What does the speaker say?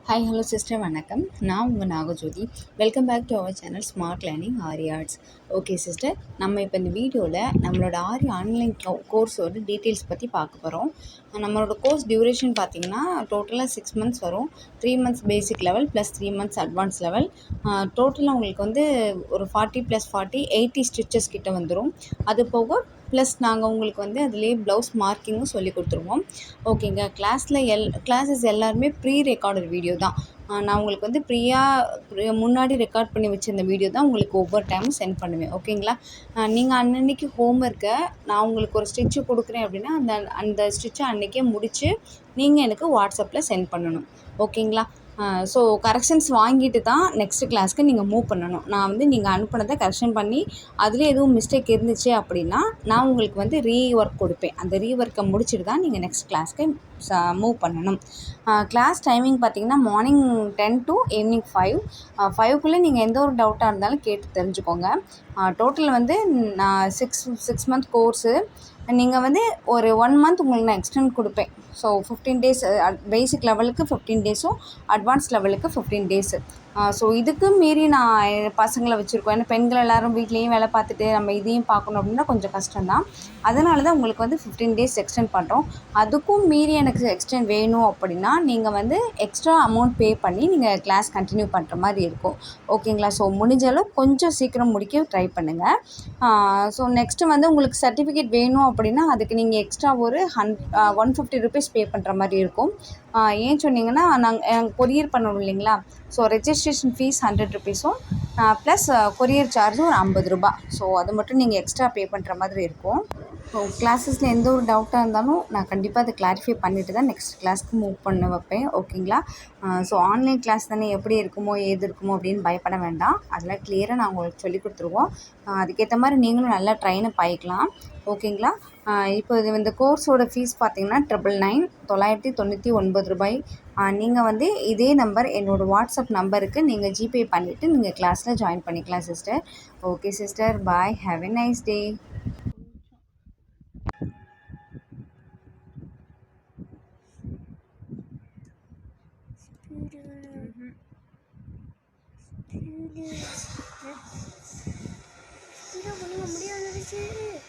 Hi hello sister வணக்கம். நான் உங்கள் Nagajothi. Welcome back to our channel smart learning Aari arts. Okay sister, நம்ம இப்போ இந்த வீடியோவில் நம்மளோட ஆரி ஆன்லைன் கோர்ஸோட டீட்டெயில்ஸ் பற்றி பார்க்க போகிறோம். நம்மளோட கோர்ஸ் டியூரேஷன் பார்த்திங்கன்னா டோட்டலாக 6 months வரும். 3 months basic level plus 3 months advance level. டோட்டலாக உங்களுக்கு வந்து ஒரு 40 + 40 80 ஸ்டிச்சஸ் கிட்ட வந்துடும். அது போக ப்ளஸ் நாங்கள் உங்களுக்கு வந்து அதிலே ப்ளவுஸ் மார்க்கிங்கும் சொல்லி கொடுத்துருவோம். ஓகேங்க. கிளாஸஸ் எல்லாருமே ப்ரீ ரெக்கார்டட் வீடியோ தான். நான் உங்களுக்கு வந்து முன்னாடி ரெக்கார்ட் பண்ணி வச்சுருந்த வீடியோ தான் உங்களுக்கு ஒவ்வொரு டைமும் சென்ட் பண்ணுவேன். ஓகேங்களா? நீங்கள் அன்னன்னைக்கு ஹோம்ஒர்க்கை நான் உங்களுக்கு ஒரு ஸ்டிச்சு கொடுக்குறேன் அப்படின்னா அந்த ஸ்டிச்சை அன்றைக்கே முடித்து நீங்கள் எனக்கு வாட்ஸ்அப்பில் சென்ட் பண்ணணும். ஓகேங்களா? ஸோ கரெக்ஷன்ஸ் வாங்கிட்டு தான் நெக்ஸ்ட் கிளாஸ்க்கு நீங்கள் மூவ் பண்ணணும். நான் வந்து நீங்கள் அனுப்புனதை கரெக்ஷன் பண்ணி அதில் எதுவும் மிஸ்டேக் இருந்துச்சு அப்படின்னா நான் உங்களுக்கு வந்து ரீஒர்க் கொடுப்பேன். அந்த ரீஒர்க்கை முடிச்சுட்டு தான் நீங்கள் நெக்ஸ்ட் கிளாஸ்க்கு மூவ் பண்ணணும். கிளாஸ் டைமிங் பார்த்திங்கன்னா மார்னிங் 10 to ஈவினிங் 5. 5க்குள்ளே நீங்கள் எந்த ஒரு டவுட்டாக இருந்தாலும் கேட்டு தெரிஞ்சுக்கோங்க. டோட்டல் வந்து நான் சிக்ஸ் மந்த் கோர்ஸு. நீங்கள் வந்து ஒரு 1 month உங்களுக்கு நான் எக்ஸ்டெண்ட் கொடுப்பேன். ஸோ 15 days பேசிக் லெவலுக்கு 15 days, அட்வான்ஸ் லெவலுக்கு 15 days. ஸோ இதுக்கு மீறி நான் பசங்களை வச்சுருக்கோம். ஏன்னா பெண்கள் எல்லோரும் வீட்லேயும் வேலை பார்த்துட்டு நம்ம இதையும் பார்க்கணும் அப்படின்னா கொஞ்சம் கஷ்டம்தான். அதனால தான் உங்களுக்கு வந்து 15 days எக்ஸ்டெண்ட் பண்ணுறோம். அதுக்கும் மீறி எனக்கு எக்ஸ்டெண்ட் வேணும் அப்படின்னா நீங்கள் வந்து எக்ஸ்ட்ரா அமௌண்ட் பே பண்ணி நீங்கள் கிளாஸ் கண்டினியூ பண்ணுற மாதிரி இருக்கும். ஓகேங்களா? ஸோ முடிஞ்சளவு கொஞ்சம் சீக்கிரம் முடிக்க ட்ரை பண்ணுங்கள். ஸோ நெக்ஸ்ட்டு வந்து உங்களுக்கு சர்டிஃபிகேட் வேணும் அப்படின்னா அதுக்கு நீங்கள் எக்ஸ்ட்ரா ஒரு 150 rupees பே பண்ணுற மாதிரி இருக்கும். ஏன் சொன்னீங்கன்னா நாங்கள் கொரியர் பண்ணணும் இல்லைங்களா? ஸோ ரெஜிஸ்ட்ரேஷன் ஃபீஸ் 100 rupeesம் ப்ளஸ் கொரியர் சார்ஜும் ஒரு 50 ரூபா. ஸோ அது மட்டும் நீங்கள் எக்ஸ்ட்ரா பே பண்ணுற மாதிரி இருக்கும். ஸோ கிளாஸஸில் எந்த ஒரு டவுட்டாக இருந்தாலும் நான் கண்டிப்பாக அதை கிளாரிஃபை பண்ணிவிட்டு தான் நெக்ஸ்ட் கிளாஸ்க்கு மூவ் பண்ண வைப்பேன். ஓகேங்களா? ஸோ ஆன்லைன் கிளாஸ் தானே, எப்படி இருக்குமோ ஏது இருக்குமோ அப்படின்னு பயப்பட வேண்டாம். அதெல்லாம் கிளியராக நான் உங்களுக்கு சொல்லி கொடுத்துருவோம். அதுக்கேற்ற மாதிரி நீங்களும் நல்லா ட்ரைனப் ஆகிக்கலாம். ஓகேங்களா? இப்போ இந்த கோர்ஸோட ஃபீஸ் பார்த்திங்கன்னா 999 ரூபாய். நீங்கள் வந்து இதே நம்பர் என்னோடய வாட்ஸ்அப் நம்பருக்கு நீங்கள் ஜிபே பண்ணிவிட்டு நீங்கள் கிளாஸில் ஜாயின் பண்ணிக்கலாம் sister. Okay sister, bye, have a nice day. முடியாது